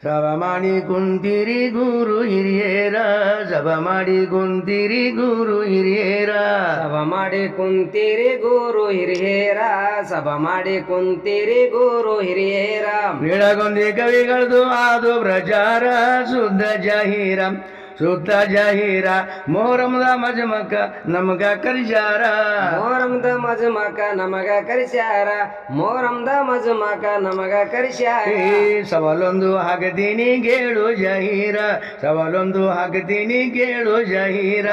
ಸಭ ಮಾಡಿ ಕುಂತಿರಿ ಗುರು ಹಿರಿಯರ ಸಭ ಮಾಡಿ ಕುಂತಿರಿ ಗುರು ಹಿರಿಯರ ಸಭ ಮಾಡಿ ಕುಂತೀರಿ ಗುರು ಹಿರಿಯರ ಸಭ ಮಾಡಿ ಕುಂತೀರಿ ಗುರು ಹಿರಿಯರ ಬೆಳಗೊಂದಿ ಕವಿಗಳದು ಆದು ಪ್ರಚಾರ ಶುದ್ಧ ಜಾಹೀರ ಶುದ್ಧ ಜಾಹೀರ ಮೊಹರಮದ ಮಜಮಕ ನಮಗ ಕರಿಜಾರ ಮೋರಮ್ದ ಮಜಮಕ ನಮಗ ಕರಿಸ್ಯಾರ ಮೋರಮ್ದ ಮಜಮಕ ನಮಗ ಕರಿಸ್ಯಾರ ಸವಾಲೊಂದು ಹಾಕತೀನಿ ಕೇಳು ಜಾಹೀರ ಸವಾಲೊಂದು ಹಾಕತೀನಿ ಕೇಳು ಜಾಹೀರ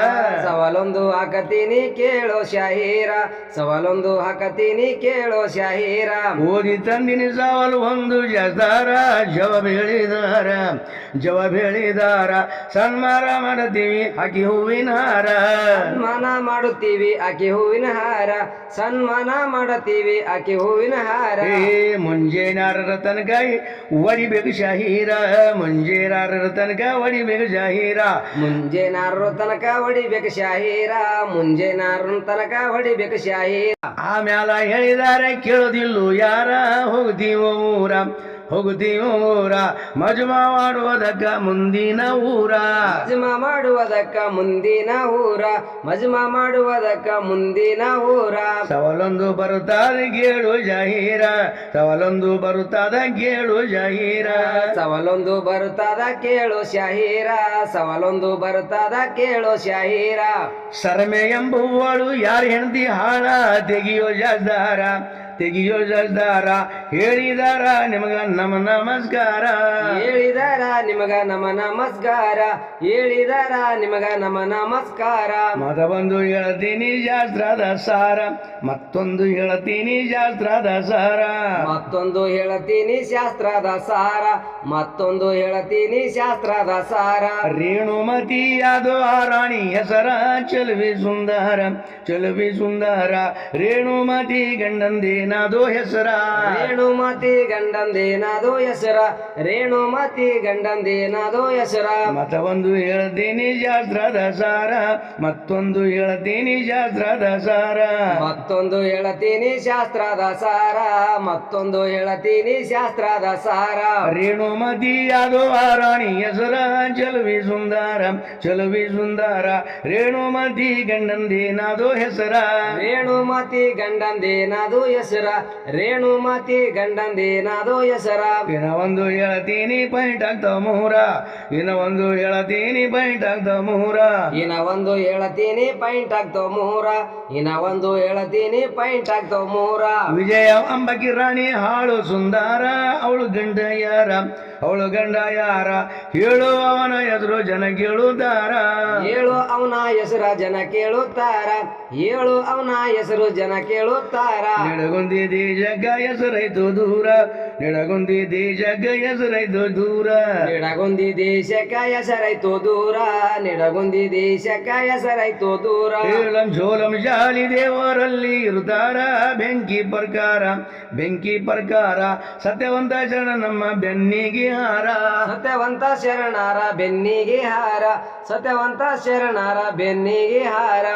ಸವಾಲೊಂದು ಹಾಕತೀನಿ ಕೇಳೋ ಶಾಹೀರ ಸವಾಲೊಂದು ಹಾಕತೀನಿ ಕೇಳೋ ಶಾಹೀರ ಓದಿ ತಂದಿನಿ ಸವಾಲು ಒಂದು ಜಸ್ದಾರ ಜವಾಬ್ ಹೇಳಿದಾರ ಸನ್ಮಾನ ಮಾಡ್ತೀವಿ ಹಾಕಿ ಹೂವಿನ ಹಾರ ಸನ್ಮಾನ ಮಾಡುತ್ತೀವಿ ಆಕೆ ಹೂವಿನ ಹಾರ ಸನ್ಮಾನ ಮಾಡುತ್ತೀವಿ ಆಕೆ ಹೂವಿನ ಹಾರ ಮುಂಜಾನಾರರ ತನಕ ಹೊಡಿಬೇಕು ಶಾಹೀರ ಮುಂಜಾನಾರರ ತನಕ ಹೊಡಿಬೇಕು ಶಾಹೀರ ಮುಂಜಾನಾರರ ತನಕ ಹೊಡಿಬೇಕು ಶಾಹೀರ ಮುಂಜಾನಾರನ ತನಕ ಹೊಡಿಬೇಕು ಶಾಹೀರ ಆಮ್ಯಾಲ ಹೇಳಿದಾರೆ ಕೇಳೋದಿಲ್ಲೋ ಯಾರ ಹೋಗುತ್ತೀವೋ ಊರ ಮಜಮಾ ಮಾಡುವುದಕ್ಕ ಮುಂದಿನ ಊರ ಮಜಮಾ ಮಾಡುವುದಕ್ಕ ಮುಂದಿನ ಊರ ಮಜಮಾ ಮಾಡುವುದಕ್ಕ ಮುಂದಿನ ಊರ ಸವಾಲೊಂದು ಬರುತ್ತಾದ ಕೇಳು ಜಾಹೀರ ಸವಾಲೊಂದು ಬರುತ್ತಾದ ಕೇಳು ಜಾಹೀರ ಸವಾಲೊಂದು ಬರುತ್ತಾದ ಕೇಳು ಶಾಹೀರ ಸವಾಲೊಂದು ಬರುತ್ತಾದ ಕೇಳು ಶಾಹೀರ ಸರ್ಮೆ ಎಂಬುವಳು ಯಾರ ಹೆಂಡತಿ ಹಾಳ ತೆಗಿಯೋ ಜಸ್ದಾರ ಹೇಳಿದಾರ ನಿಮಗ ನಮ ನಮಸ್ಕಾರ ಹೇಳಿದಾರ ನಿಮಗ ನಮ ನಮಸ್ಕಾರ ಹೇಳಿದಾರ ನಿಮಗ ನಮ ನಮಸ್ಕಾರ ಮತವೊಂದು ಹೇಳ್ತೀನಿ ಶಾಸ್ತ್ರದ ಸಾರ ಮತ್ತೊಂದು ಹೇಳ್ತೀನಿ ಶಾಸ್ತ್ರದ ಸಾರ ಮತ್ತೊಂದು ಹೇಳ್ತೀನಿ ಶಾಸ್ತ್ರದ ಸಾರ ಮತ್ತೊಂದು ಹೇಳ್ತೀನಿ ಶಾಸ್ತ್ರದ ಸಾರ ರೇಣುಮತಿ ಯಾದೋ ಆ ರಾಣಿ ಹೆಸರ ಚಲುವಿ ಸುಂದರ ರೇಣುಮತಿ ಗಂಡಂದೇನಾದೋ ಹೆಸರ ರೇಣುಮತಿ ಗಂಡಂದೇನಾದೋ ಹೆಸರ ರೇಣುಮತಿ ಗಂಡಂದೇನಾದೋ ಹೆಸರ ಮತವೊಂದು ಹೇಳ್ತೀನಿ ಶಾಸ್ತ್ರದ ಸಾರ ಮತ್ತೊಂದು ಹೇಳ್ತೀನಿ ಶಾಸ್ತ್ರದ ಸಾರ ಮತ್ತೊಂದು ಹೇಳ್ತೀನಿ ಶಾಸ್ತ್ರದ ಸಾರ ಮತ್ತೊಂದು ಹೇಳ್ತೀನಿ ಶಾಸ್ತ್ರದ ಸಾರ ರೇಣುಮತಿ ಯಾದೋ ಆ ರಾಣಿ ಹೆಸರ ಚಲುವಿ ಸುಂದರ ರೇಣುಮತಿ ಗಂಡಂದೇನಾದೋ ಹೆಸರ ರೇಣುಮತಿ ಗಂಡಂದೇನಾದೋ ಹೆಸರ ರೇಣುಮತಿ ಗಂಡಂದೇನಾದೋ ಹೆಸರ ಇನ್ನ ಒಂದು ಹೇಳ್ತೀನಿ ಪಾಯಿಂಟ್ ಆಗ್ತಾವ ಮೂರ ಇನ್ನ ಒಂದು ಹೇಳ್ತೀನಿ ಪಾಯಿಂಟ್ ಆಗ್ತಾವ ಮೂರ ಇನ್ನ ಒಂದು ಹೇಳ್ತೀನಿ ಪಾಯಿಂಟ್ ಆಗ್ತಾವ ಮೂರ ಇನ್ನ ಒಂದು ಹೇಳ್ತೀನಿ ಪಾಯಿಂಟ್ ಆಗ್ತಾವ ಮೂರ ವಿಜಯ ಅಂಬಕಿ ರಾಣಿ ಹಾಳು ಸುಂದರ ಅವಳು ಗಂಡ ಯಾರ ಹೇಳು ಅವನ ಹೆಸರು ಜನ ಕೇಳುತ್ತಾರ ಹೇಳು ಅವನ ಹೆಸರ ಜನ ಕೇಳುತ್ತಾರ ಹೇಳು ಅವನ ಹೆಸರು ಜನ ಕೇಳುತ್ತಾರ ನಿಡಗುಂದಿದಿ ಜಗ್ಗ ಹೆಸರೈತು ದೂರ ನಿಡಗುಂದಿದಿ ಜಗ್ಗ ಹೆಸರೈತು ದೂರ ನಿಡಗುಂದಿ ದೇಶಕ್ಕ ಹೆಸರೈತು ದೂರ ನಿಡಗುಂದಿ ದೇಶಕ್ಕ ಹೆಸರೈತು ದೂರ ಏಳಂ ಝೋಲಂ ಜಾಲಿ ದೇವರಲ್ಲಿ ಇರುತ್ತಾರ ಬೆಂಕಿ ಪ್ರಕಾರ ಸತ್ಯವಂತ ಶರಣ ನಮ್ಮ ಬೆನ್ನಿಗೆ ಹಾರ ಸತ್ಯವಂತ ಶರಣರ ಬೆನ್ನಿಗೆ ಹಾರ ಸತ್ಯವಂತ ಶರಣರ ಬೆನ್ನಿಗೆ ಹಾರ